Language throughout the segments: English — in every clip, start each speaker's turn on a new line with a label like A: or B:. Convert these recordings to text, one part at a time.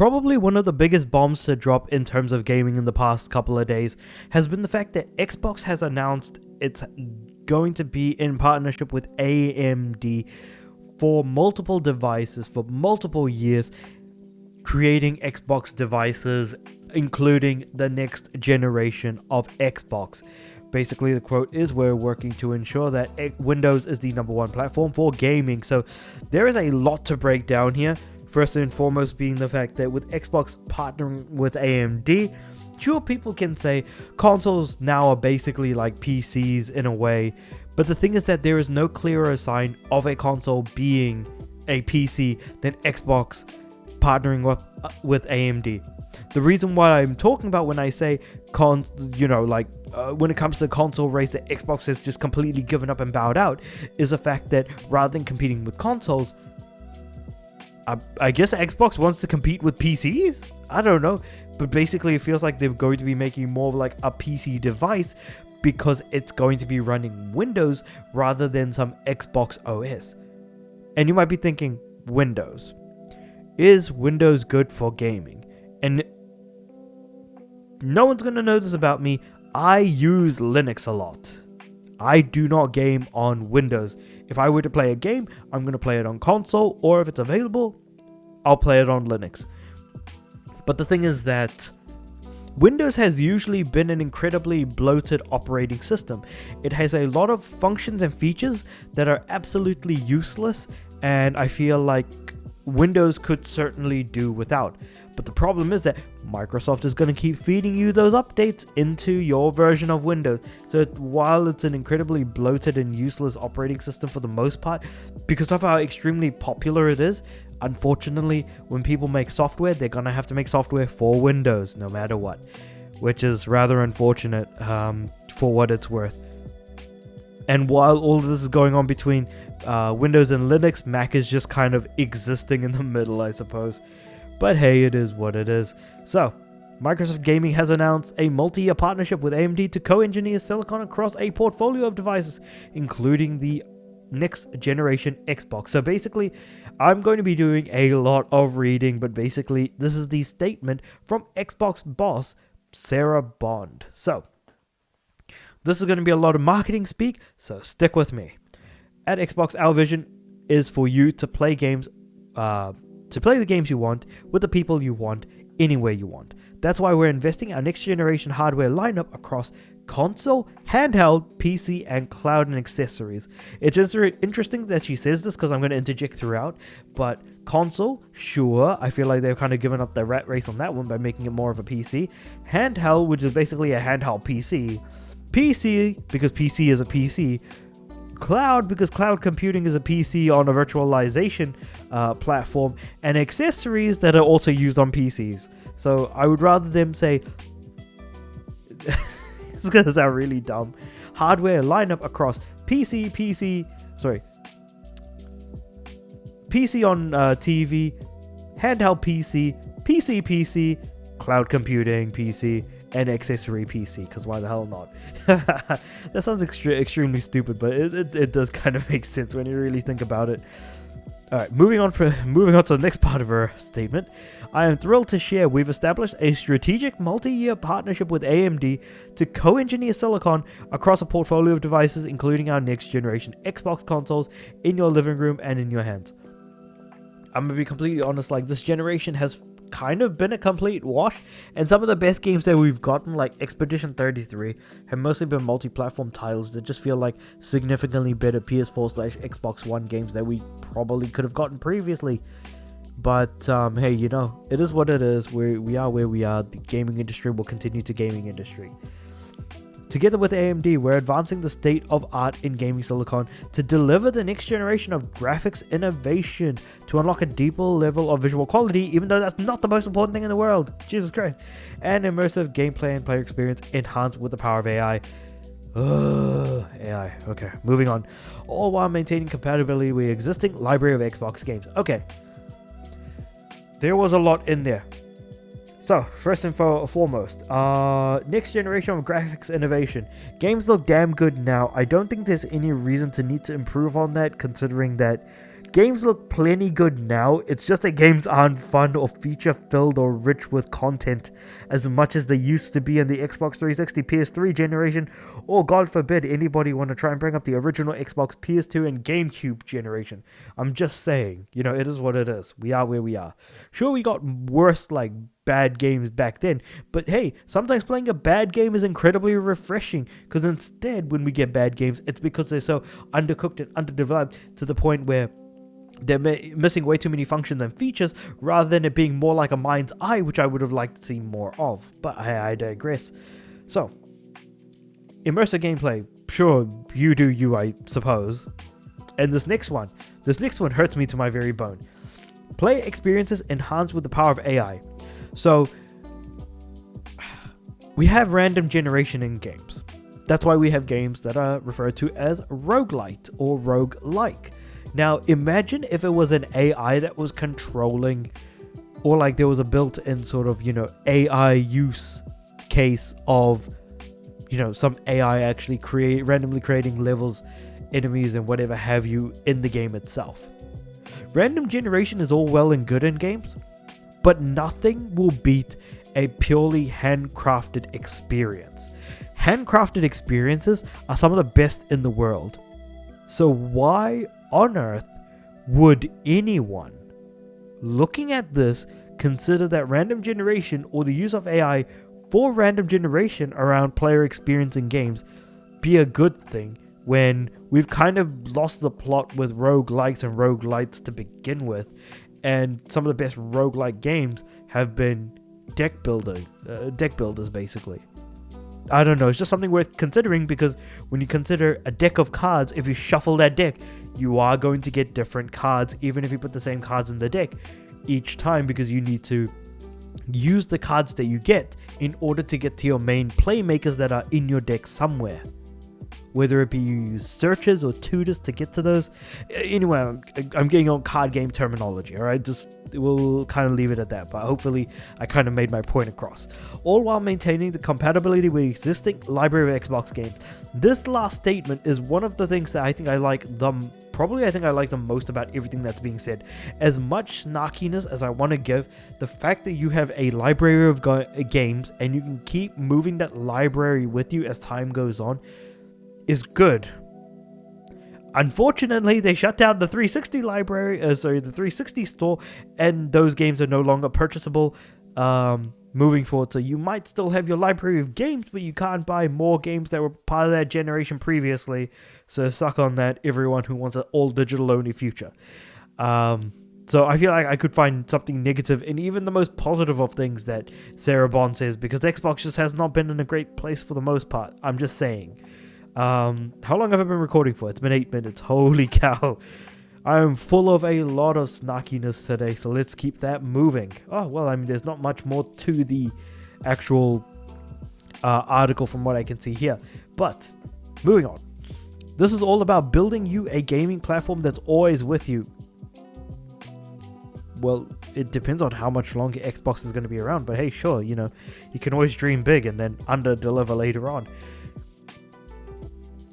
A: Probably one of the biggest bombs to drop in terms of gaming in the past couple of days has been the fact that Xbox has announced it's going to be in partnership with AMD for multiple devices for multiple years, creating Xbox devices, including the next generation of Xbox. Basically, the quote is, "We're working to ensure that Windows is the number one platform for gaming." So there is a lot to break down here. First and foremost being the fact that with Xbox partnering with AMD, sure, people can say consoles now are basically like PCs in a way, but the thing is that there is no clearer sign of a console being a PC than Xbox partnering with AMD. The reason why I'm talking about when I say when it comes to the console race that Xbox has just completely given up and bowed out is the fact that rather than competing with consoles, I guess Xbox wants to compete with PCs? I don't know. But basically it feels like they're going to be making more of like a PC device because it's going to be running Windows rather than some Xbox OS. And you might be thinking, Windows. Is Windows good for gaming? And no one's going to know this about me. I use Linux a lot. I do not game on Windows. If I were to play a game, I'm going to play it on console, or if it's available, I'll play it on Linux. But the thing is that Windows has usually been an incredibly bloated operating system. It has a lot of functions and features that are absolutely useless, and I feel like Windows could certainly do without. But the problem is that Microsoft is going to keep feeding you those updates into your version of Windows. So while it's an incredibly bloated and useless operating system for the most part, because of how extremely popular it is, unfortunately, when people make software, they're going to have to make software for Windows no matter what, which is rather unfortunate for what it's worth. And while all of this is going on between Windows and Linux, Mac is just kind of existing in the middle, I suppose. But hey, it is what it is. So, Microsoft Gaming has announced a multi-year partnership with AMD to co-engineer silicon across a portfolio of devices, including the next generation Xbox. So basically, I'm going to be doing a lot of reading, but basically, this is the statement from Xbox boss Sarah Bond. So, this is going to be a lot of marketing speak, so stick with me. At Xbox, our vision is for you to play games, to play the games you want, with the people you want, anywhere you want. That's why we're investing our next generation hardware lineup across console, handheld, PC, and cloud and accessories. It's interesting that she says this because I'm going to interject throughout, but console, sure, I feel like they've kind of given up the rat race on that one by making it more of a PC. Handheld, which is basically a handheld PC. PC, because PC is a PC. Cloud, because cloud computing is a PC on a virtualization platform, and accessories that are also used on PCs. So I would rather them say, it's going to sound really dumb, hardware lineup across PC on TV, handheld PC, cloud computing PC, and accessory PC, because why the hell not? That sounds extremely stupid, but it does kind of make sense when you really think about it. Alright, moving on to the next part of her statement. I am thrilled to share we've established a strategic multi-year partnership with AMD to co-engineer silicon across a portfolio of devices, including our next generation Xbox consoles, in your living room and in your hands. I'm gonna be completely honest, like, this generation has kind of been a complete wash, and some of the best games that we've gotten, like Expedition 33, have mostly been multi-platform titles that just feel like significantly better PS4/Xbox One games that we probably could have gotten previously. But hey, you know, it is what it is. We are where we are. The gaming industry will continue to gaming industry. Together with AMD, we're advancing the state of art in gaming silicon to deliver the next generation of graphics innovation to unlock a deeper level of visual quality, even though that's not the most important thing in the world. Jesus Christ. And immersive gameplay and player experience enhanced with the power of AI. AI. Okay, moving on. All while maintaining compatibility with the existing library of Xbox games. Okay. There was a lot in there. So, first and foremost, next generation of graphics innovation. Games look damn good now. I don't think there's any reason to need to improve on that, considering that games look plenty good now. It's just that games aren't fun or feature filled or rich with content as much as they used to be in the Xbox 360 PS3 generation, or God forbid anybody want to try and bring up the original Xbox PS2 and GameCube generation. I'm just saying, you know, it is what it is. We are where we are. Sure, we got worse like bad games back then, but hey, sometimes playing a bad game is incredibly refreshing, because instead when we get bad games, it's because they're so undercooked and underdeveloped to the point where they're missing way too many functions and features, rather than it being more like a mind's eye, which I would have liked to see more of. But I digress. So, immersive gameplay. Sure, you do you, I suppose. And this next one hurts me to my very bone. Player experiences enhanced with the power of AI. So, we have random generation in games. That's why we have games that are referred to as roguelite or roguelike. Now, imagine if it was an AI that was controlling, or like there was a built-in sort of, you know, AI use case of, you know, some AI actually randomly creating levels, enemies, and whatever have you in the game itself. Random generation is all well and good in games, but nothing will beat a purely handcrafted experience. Handcrafted experiences are some of the best in the world. So why on earth would anyone looking at this consider that random generation or the use of AI for random generation around player experience in games be a good thing, when we've kind of lost the plot with roguelikes and roguelites to begin with, and some of the best roguelike games have been deck builders basically. I don't know, it's just something worth considering, because when you consider a deck of cards, if you shuffle that deck, you are going to get different cards, even if you put the same cards in the deck each time, because you need to use the cards that you get in order to get to your main playmakers that are in your deck somewhere. Whether it be you use searches or tutors to get to those. Anyway, I'm getting on card game terminology, alright? We'll kind of leave it at that, but hopefully I kind of made my point across. All while maintaining the compatibility with existing library of Xbox games. This last statement is one of the things that I think I like the most about everything that's being said. As much snarkiness as I want to give, the fact that you have a library of games and you can keep moving that library with you as time goes on is good. Unfortunately, they shut down the 360 the 360 store, and those games are no longer purchasable moving forward. So you might still have your library of games, but you can't buy more games that were part of that generation previously. So suck on that, everyone who wants an all digital only future. So I feel like I could find something negative in even the most positive of things that Sarah Bond says, because Xbox just has not been in a great place for the most part. I'm just saying. How long have I been recording for? It's been 8 minutes. Holy cow. I'm full of a lot of snarkiness today, so let's keep that moving. Oh, well, I mean, there's not much more to the actual article from what I can see here. But, moving on. This is all about building you a gaming platform that's always with you. Well, it depends on how much longer Xbox is going to be around, but hey, sure, you know, you can always dream big and then under-deliver later on.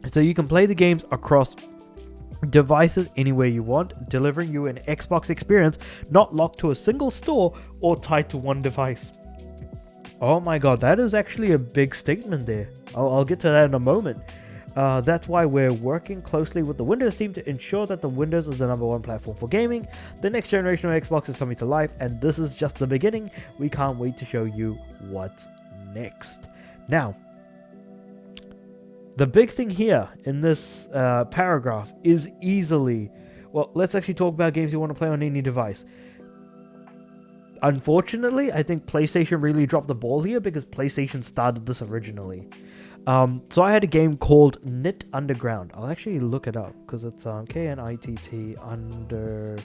A: So you can play the games across devices anywhere you want, delivering you an Xbox experience not locked to a single store or tied to one device. Oh my god, that is actually a big statement there. I'll get to that in a moment. That's why we're working closely with the Windows team to ensure that the Windows is the #1 platform for gaming. The next generation of Xbox is coming to life, and this is just the beginning. We can't wait to show you what's next. Now, the big thing here in this paragraph is easily... Well, let's actually talk about games you want to play on any device. Unfortunately, I think PlayStation really dropped the ball here, because PlayStation started this originally. So I had a game called Knit Underground. I'll actually look it up, because it's K-N-I-T-T Underground.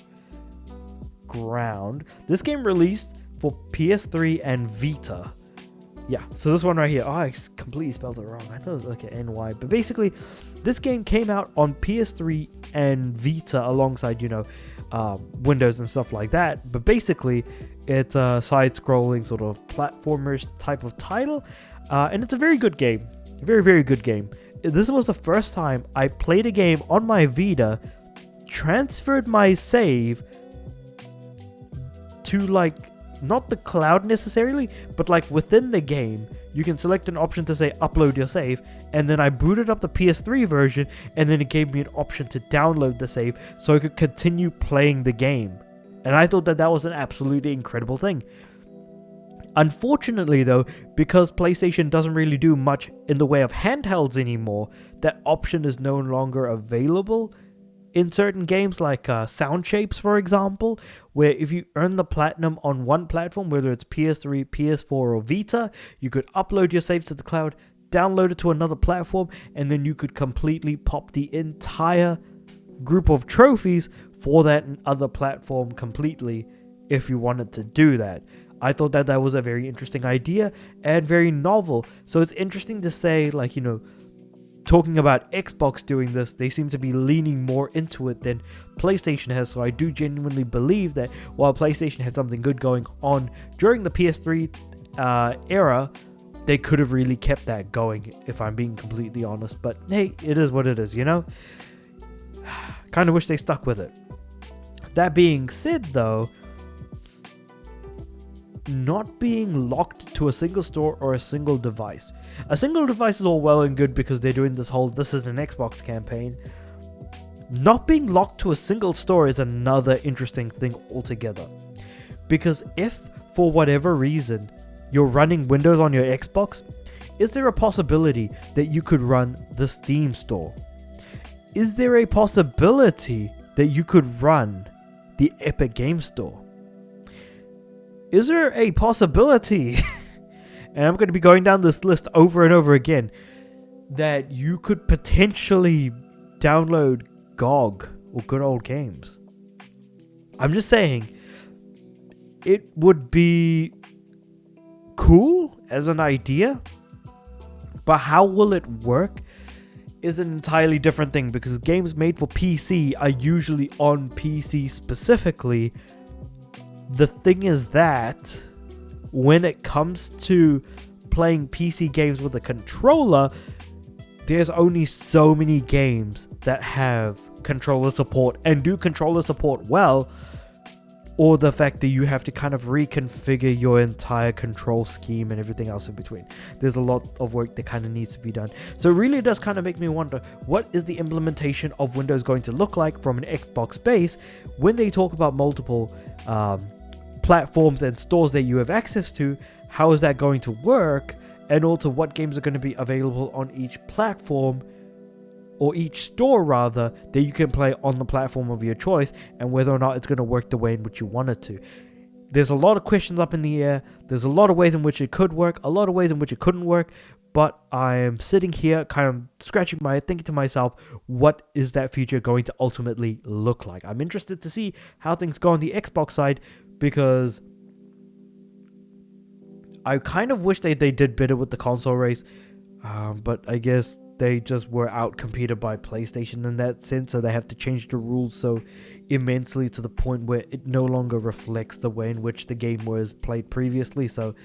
A: This game released for PS3 and Vita. Yeah, so this one right here. Oh, I completely spelled it wrong. I thought it was like an NY. But basically, this game came out on PS3 and Vita alongside, you know, Windows and stuff like that. But basically, it's a side-scrolling sort of platformers type of title. And it's a very good game. A very, very good game. This was the first time I played a game on my Vita transferred my save to like not the cloud necessarily, but like within the game, you can select an option to say upload your save, and then I booted up the PS3 version, and then it gave me an option to download the save so I could continue playing the game. And I thought that that was an absolutely incredible thing. Unfortunately though, because PlayStation doesn't really do much in the way of handhelds anymore, that option is no longer available in certain games like Sound Shapes, for example, where if you earn the platinum on one platform, whether it's PS3, PS4 or Vita, you could upload your save to the cloud, download it to another platform, and then you could completely pop the entire group of trophies for that other platform completely if you wanted to do that. I thought that that was a very interesting idea and very novel. So it's interesting to say, like, you know, talking about Xbox doing this, they seem to be leaning more into it than PlayStation has. So I do genuinely believe that while PlayStation had something good going on during the PS3 era, they could have really kept that going, if I'm being completely honest. But hey, it is what it is, you know? Kind of wish they stuck with it. That being said, though, not being locked to a single store or a single device. A single device is all well and good because they're doing this whole "this is an Xbox" campaign. Not being locked to a single store is another interesting thing altogether. Because if, for whatever reason, you're running Windows on your Xbox, is there a possibility that you could run the Steam store? Is there a possibility that you could run the Epic Games Store? Is there a possibility, and I'm going to be going down this list over and over again, that you could potentially download GOG or Good Old Games? I'm just saying, it would be cool as an idea, but how will it work is an entirely different thing, because games made for PC are usually on PC specifically. The thing is that when it comes to playing PC games with a controller, there's only so many games that have controller support and do controller support well, or the fact that you have to kind of reconfigure your entire control scheme and everything else in between. There's a lot of work that kind of needs to be done. So it really does kind of make me wonder, what is the implementation of Windows going to look like from an Xbox base when they talk about multiple platforms and stores that you have access to? How is that going to work? And also, what games are going to be available on each platform, or each store rather, that you can play on the platform of your choice, and whether or not it's going to work the way in which you want it to. There's a lot of questions up in the air. There's a lot of ways in which it could work, a lot of ways in which it couldn't work, but I am sitting here kind of scratching my head, thinking to myself, what is that future going to ultimately look like? I'm interested to see how things go on the Xbox side, because I kind of wish they did better with the console race, but I guess they just were out-competed by PlayStation in that sense, so they have to change the rules so immensely to the point where it no longer reflects the way in which the game was played previously. So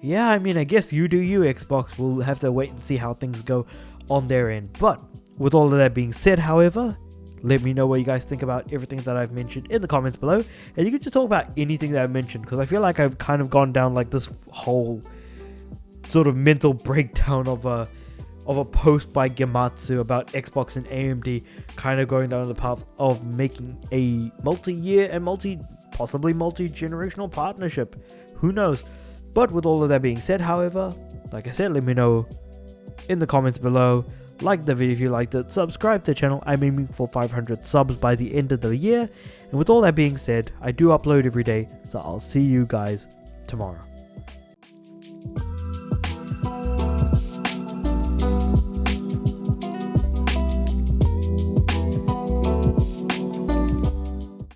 A: yeah, I mean, I guess you do you, Xbox. We'll have to wait and see how things go on their end. But with all of that being said, however, let me know what you guys think about everything that I've mentioned in the comments below. And you can just talk about anything that I mentioned, because I feel like I've kind of gone down like this whole sort of mental breakdown of a post by Gematsu about Xbox and AMD kind of going down the path of making a multi-year and possibly multi-generational partnership. Who knows? But with all of that being said, however, like I said, let me know in the comments below. Like the video if you liked it, subscribe to the channel. I'm aiming for 500 subs by the end of the year. And with all that being said, I do upload every day, so I'll see you guys tomorrow.